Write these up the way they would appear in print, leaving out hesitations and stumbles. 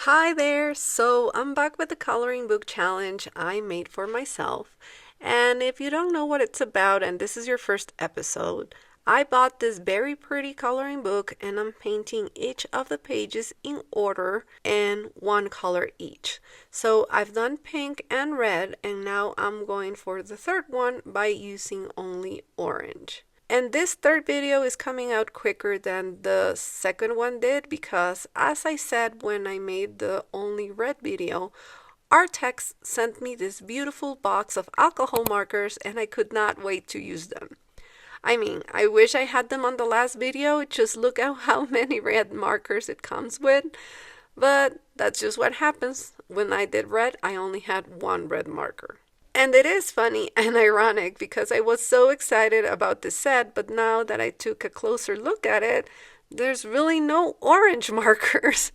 Hi there! So I'm back with the coloring book challenge I made for myself. And if you don't know what it's about and this is your first episode, I bought this very pretty coloring book and I'm painting each of the pages in order and one color each. So I've done pink and red and now I'm going for the third one by using only orange. And this third video is coming out quicker than the second one did because, as I said when I made the only red video, Artex sent me this beautiful box of alcohol markers and I could not wait to use them. I mean, I wish I had them on the last video, just look at how many red markers it comes with. But that's just what happens. When I did red, I only had one red marker. And it is funny and ironic because I was so excited about this set, but now that I took a closer look at it, there's really no orange markers.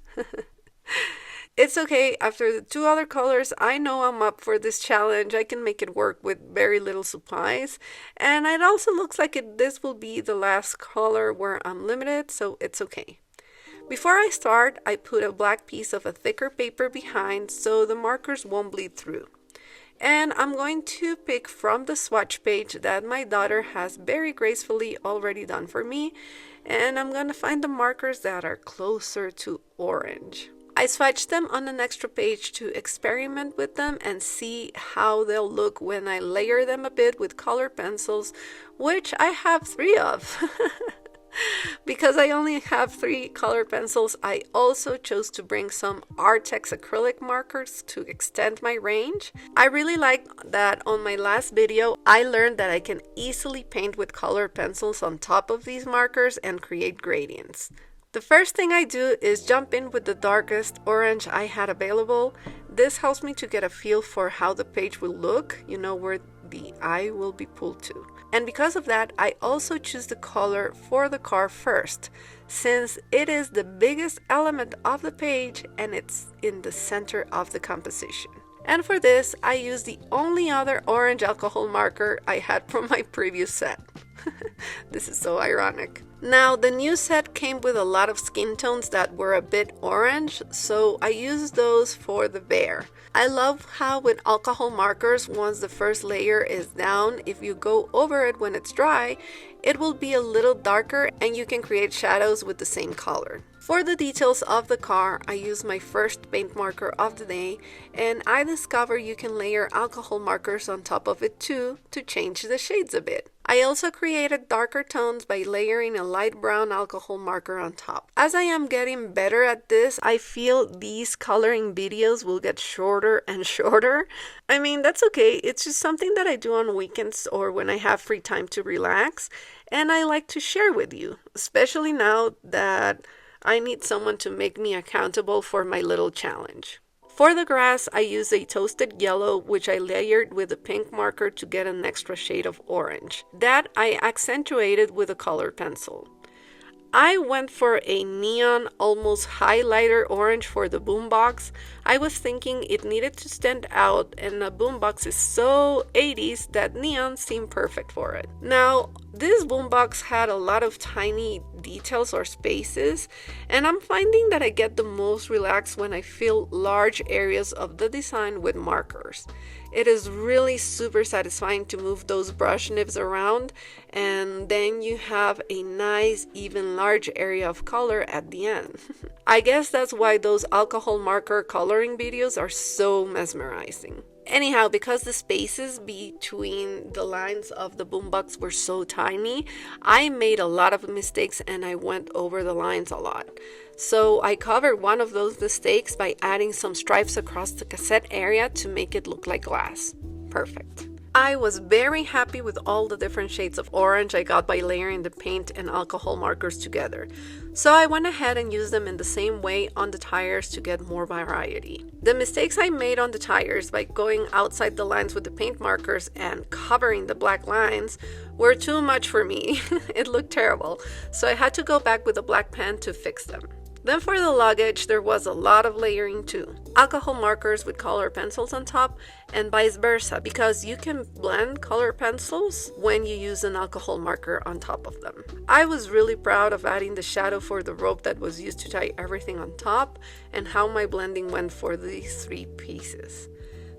It's okay, after the two other colors, I know I'm up for this challenge. I can make it work with very little supplies. And it also looks like this will be the last color where I'm limited, so it's okay. Before I start, I put a black piece of a thicker paper behind so the markers won't bleed through. And I'm going to pick from the swatch page that my daughter has very gracefully already done for me, and I'm going to find the markers that are closer to orange. I swatched them on an extra page to experiment with them and see how they'll look when I layer them a bit with colored pencils, which I have 3 of. Because I only have 3 colored pencils, I also chose to bring some Artex acrylic markers to extend my range. I really like that on my last video, I learned that I can easily paint with colored pencils on top of these markers and create gradients. The first thing I do is jump in with the darkest orange I had available. This helps me to get a feel for how the page will look, where the eye will be pulled to. And because of that, I also choose the color for the car first, since it is the biggest element of the page and it's in the center of the composition. And for this, I use the only other orange alcohol marker I had from my previous set. This is so ironic. Now, the new set came with a lot of skin tones that were a bit orange, so I used those for the bear. I love how with alcohol markers, once the first layer is down, if you go over it when it's dry, it will be a little darker and you can create shadows with the same color. For the details of the car, I use my first paint marker of the day, and I discover you can layer alcohol markers on top of it too to change the shades a bit. I also created darker tones by layering a light brown alcohol marker on top. As I am getting better at this, I feel these coloring videos will get shorter and shorter. I mean, that's okay. It's just something that I do on weekends or when I have free time to relax, and I like to share with you, especially now that I need someone to make me accountable for my little challenge. For the grass, I used a toasted yellow, which I layered with a pink marker to get an extra shade of orange. That I accentuated with a colored pencil. I went for a neon, almost highlighter orange for the boombox. I was thinking it needed to stand out, and a boombox is so 80s that neon seemed perfect for it. Now, this boombox had a lot of tiny details or spaces, and I'm finding that I get the most relaxed when I fill large areas of the design with markers. It is really super satisfying to move those brush nibs around, and then you have a nice, even large area of color at the end. I guess that's why those alcohol marker coloring videos are so mesmerizing. Anyhow, because the spaces between the lines of the boombox were so tiny, I made a lot of mistakes and I went over the lines a lot. So I covered one of those mistakes by adding some stripes across the cassette area to make it look like glass. Perfect. I was very happy with all the different shades of orange I got by layering the paint and alcohol markers together. So I went ahead and used them in the same way on the tires to get more variety. The mistakes I made on the tires by going outside the lines with the paint markers and covering the black lines were too much for me. It looked terrible, so I had to go back with a black pen to fix them. Then for the luggage, there was a lot of layering too. Alcohol markers with color pencils on top and vice versa, because you can blend color pencils when you use an alcohol marker on top of them. I was really proud of adding the shadow for the rope that was used to tie everything on top and how my blending went for these 3 pieces.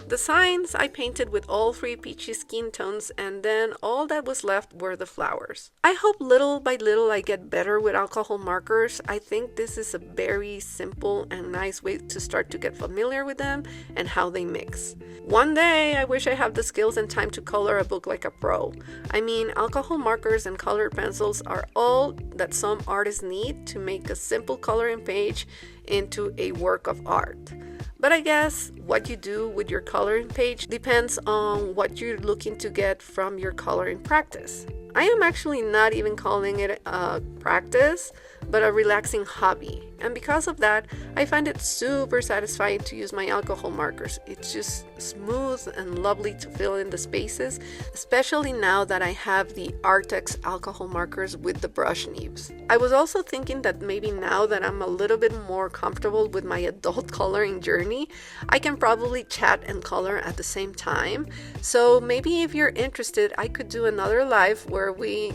The signs I painted with all 3 peachy skin tones, and then all that was left were the flowers. I hope little by little I get better with alcohol markers. I think this is a very simple and nice way to start to get familiar with them and how they mix. One day I wish I have the skills and time to color a book like a pro. I mean, alcohol markers and colored pencils are all that some artists need to make a simple coloring page into a work of art. But I guess what you do with your coloring page depends on what you're looking to get from your coloring practice. I am actually not even calling it a practice, but a relaxing hobby. And because of that, I find it super satisfying to use my alcohol markers. It's just smooth and lovely to fill in the spaces, especially now that I have the Artex alcohol markers with the brush nibs. I was also thinking that maybe now that I'm a little bit more comfortable with my adult coloring journey, I can probably chat and color at the same time. So maybe if you're interested, I could do another live where we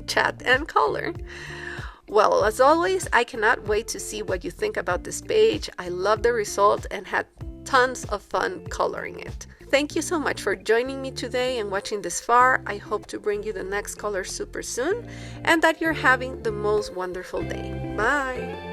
chat and color. Well, as always, I cannot wait to see what you think about this page. I love the result and had tons of fun coloring it. Thank you so much for joining me today and watching this far. I hope to bring you the next color super soon and that you're having the most wonderful day. Bye!